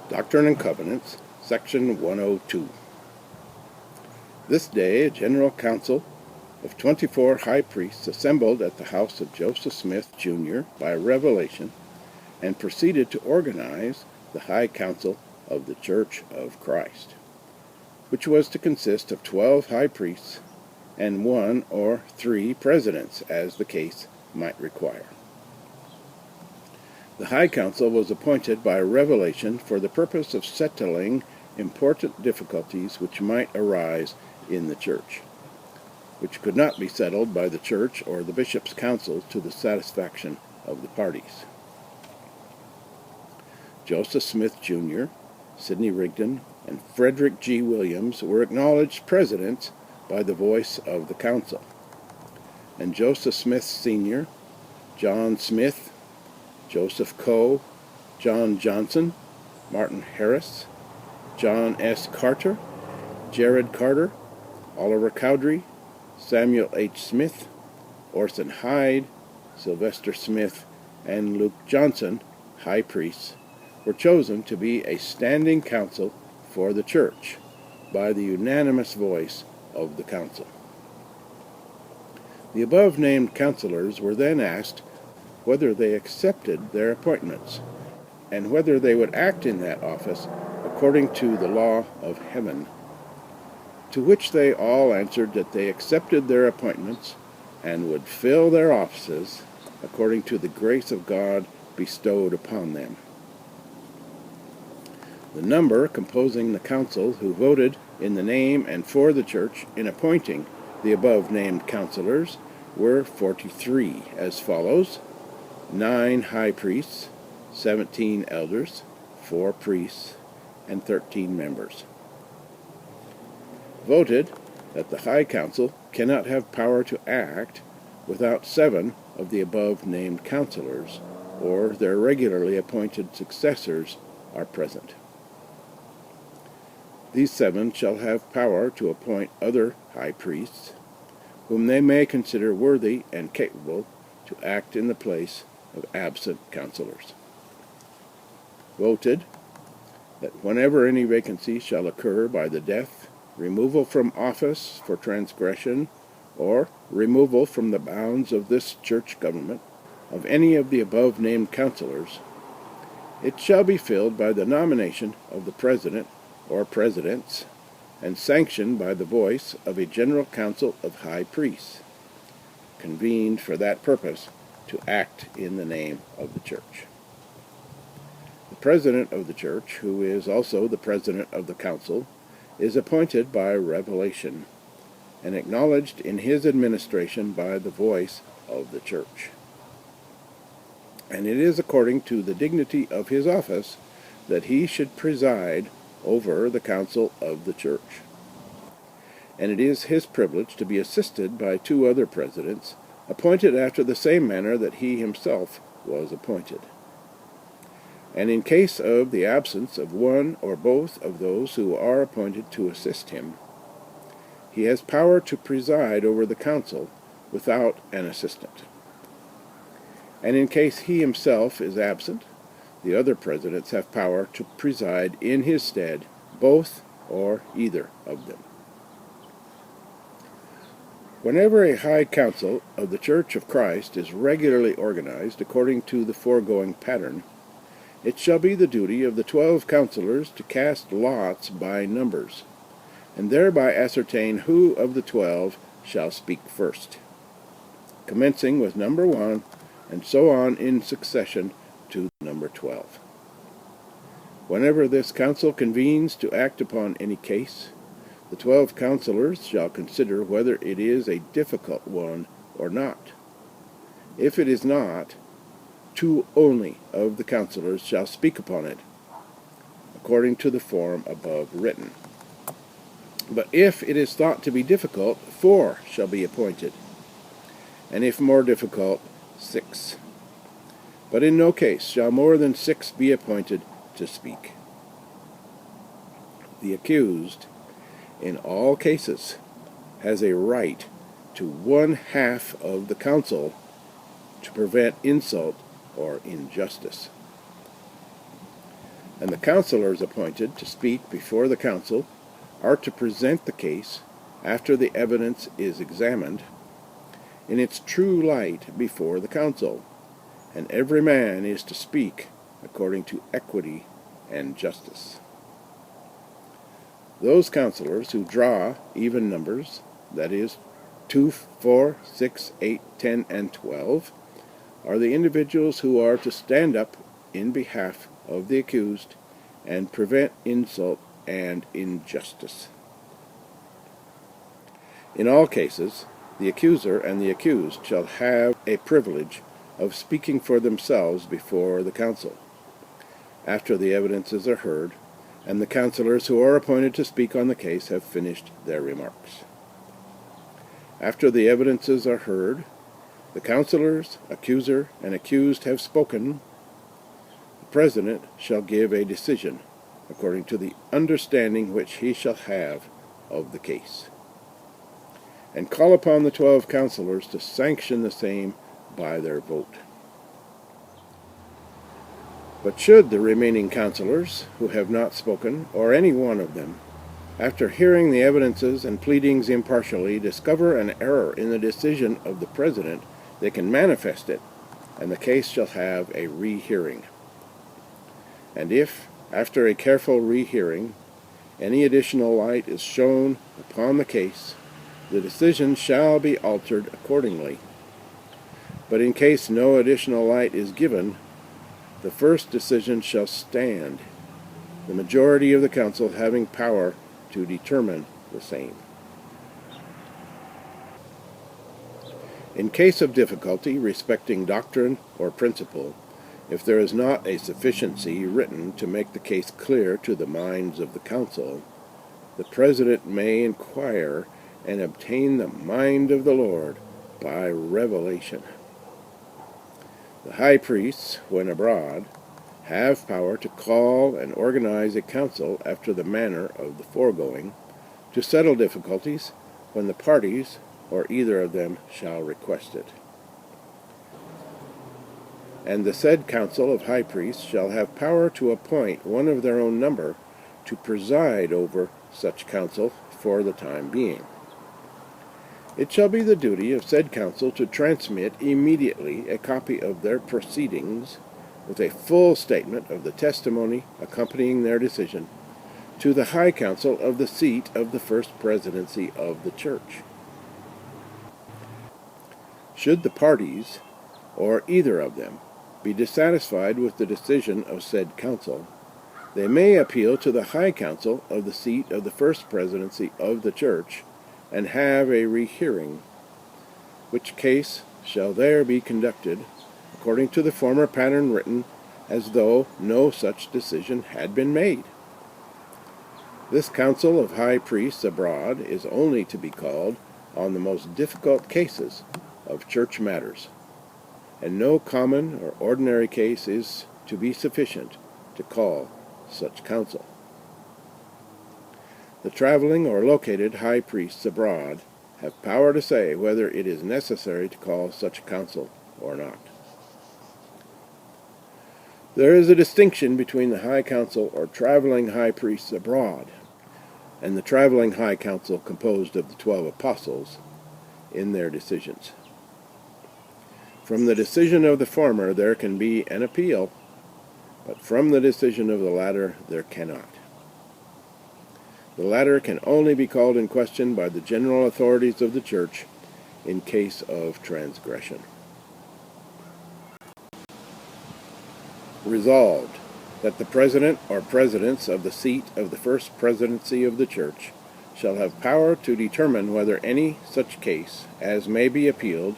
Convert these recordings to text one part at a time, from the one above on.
Doctrine and Covenants, Section 102. This day a general council of 24 high priests assembled at the house of Joseph Smith, Jr. by revelation, and proceeded to organize the high council of the Church of Christ, which was to consist of 12 high priests and 1 or 3 presidents, as the case might require. The High Council was appointed by revelation for the purpose of settling important difficulties which might arise in the church, which could not be settled by the church or the bishop's council to the satisfaction of the parties. Joseph Smith, Jr., Sidney Rigdon, and Frederick G. Williams were acknowledged presidents by the voice of the council, and Joseph Smith, Sr., John Smith, Joseph Coe, John Johnson, Martin Harris, John S. Carter, Jared Carter, Oliver Cowdery, Samuel H. Smith, Orson Hyde, Sylvester Smith, and Luke Johnson, high priests, were chosen to be a standing council for the church by the unanimous voice of the council. The above-named counselors were then asked whether they accepted their appointments, and whether they would act in that office according to the law of heaven, to which they all answered that they accepted their appointments and would fill their offices according to the grace of God bestowed upon them. The number composing the council who voted in the name and for the church in appointing the above-named counselors were 43, as follows: 9 high priests, 17 elders, 4 priests, and 13 members. Voted that the High Council cannot have power to act without 7 of the above-named counselors, or their regularly appointed successors, are present. These 7 shall have power to appoint other high priests, whom they may consider worthy and capable to act in the place of absent counselors. Voted that whenever any vacancy shall occur by the death, removal from office for transgression, or removal from the bounds of this church government of any of the above-named counselors, it shall be filled by the nomination of the president or presidents, and sanctioned by the voice of a general council of high priests, convened for that purpose to act in the name of the church. The president of the church, who is also the president of the council, is appointed by revelation and acknowledged in his administration by the voice of the church. And it is according to the dignity of his office that he should preside over the council of the church. And it is his privilege to be assisted by 2 other presidents, appointed after the same manner that he himself was appointed. And in case of the absence of one or both of those who are appointed to assist him, he has power to preside over the council without an assistant. And in case he himself is absent, the other presidents have power to preside in his stead, both or either of them. Whenever a high council of the Church of Christ is regularly organized according to the foregoing pattern, it shall be the duty of the 12 counselors to cast lots by numbers, and thereby ascertain who of the 12 shall speak first, commencing with number 1, and so on in succession to number 12. Whenever this council convenes to act upon any case, the 12 counselors shall consider whether it is a difficult one or not. If it is not, 2 only of the counselors shall speak upon it, according to the form above written. But if it is thought to be difficult, 4 shall be appointed, and if more difficult, 6. But in no case shall more than 6 be appointed to speak. The accused, in all cases, has a right to 1/2 of the council to prevent insult or injustice. and the counselors appointed to speak before the council are to present the case, after the evidence is examined, in its true light before the council, and every man is to speak according to equity and justice. Those counselors who draw even numbers, that is, 2, 4, 6, 8, 10, and 12, are the individuals who are to stand up in behalf of the accused and prevent insult and injustice. In all cases, the accuser and the accused shall have a privilege of speaking for themselves before the council, after the evidences are heard, and the counselors who are appointed to speak on the case have finished their remarks. After the evidences are heard, the counselors, accuser, and accused have spoken, the president shall give a decision according to the understanding which he shall have of the case, and call upon the 12 counselors to sanction the same by their vote. But should the remaining counselors, who have not spoken, or any one of them, after hearing the evidences and pleadings impartially, discover an error in the decision of the president, they can manifest it, and the case shall have a rehearing. And if, after a careful rehearing, any additional light is shown upon the case, the decision shall be altered accordingly. But in case no additional light is given, the first decision shall stand, the majority of the council having power to determine the same. In case of difficulty respecting doctrine or principle, if there is not a sufficiency written to make the case clear to the minds of the council, the president may inquire and obtain the mind of the Lord by revelation. The high priests, when abroad, have power to call and organize a council after the manner of the foregoing, to settle difficulties when the parties, or either of them, shall request it. And the said council of high priests shall have power to appoint one of their own number to preside over such council for the time being. It shall be the duty of said council to transmit immediately a copy of their proceedings, with a full statement of the testimony accompanying their decision, to the high council of the seat of the first presidency of the church. Should the parties, or either of them, be dissatisfied with the decision of said council, they may appeal to the high council of the seat of the first presidency of the church, and have a rehearing, which case shall there be conducted according to the former pattern written, as though no such decision had been made. This council of high priests abroad is only to be called on the most difficult cases of church matters, and no common or ordinary case is to be sufficient to call such council. The traveling or located high priests abroad have power to say whether it is necessary to call such a council or not. There is a distinction between the high council or traveling high priests abroad and the traveling high council composed of the 12 apostles in their decisions. From the decision of the former there can be an appeal, but from the decision of the latter there cannot. The latter can only be called in question by the general authorities of the church in case of transgression. Resolved, that the president or presidents of the seat of the first presidency of the church shall have power to determine whether any such case as may be appealed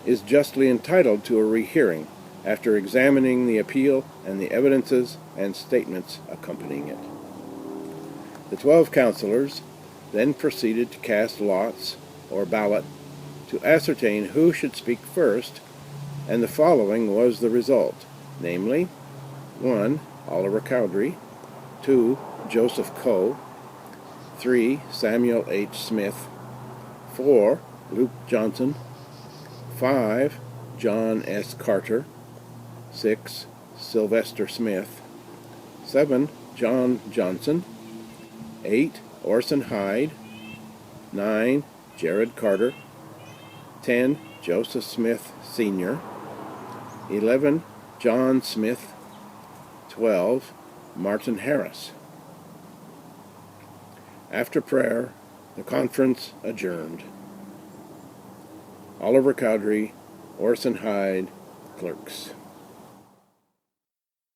is justly entitled to a rehearing, after examining the appeal and the evidences and statements accompanying it. The 12 counselors then proceeded to cast lots or ballot to ascertain who should speak first, and the following was the result, namely, 1. Oliver Cowdery, 2. Joseph Coe, 3. Samuel H. Smith, 4. Luke Johnson, 5. John S. Carter, 6. Sylvester Smith, 7. John Johnson. 8. Orson Hyde. 9. Jared Carter. 10. Joseph Smith, Sr. 11. John Smith. 12. Martin Harris. After prayer, the conference adjourned. Oliver Cowdery, Orson Hyde, clerks.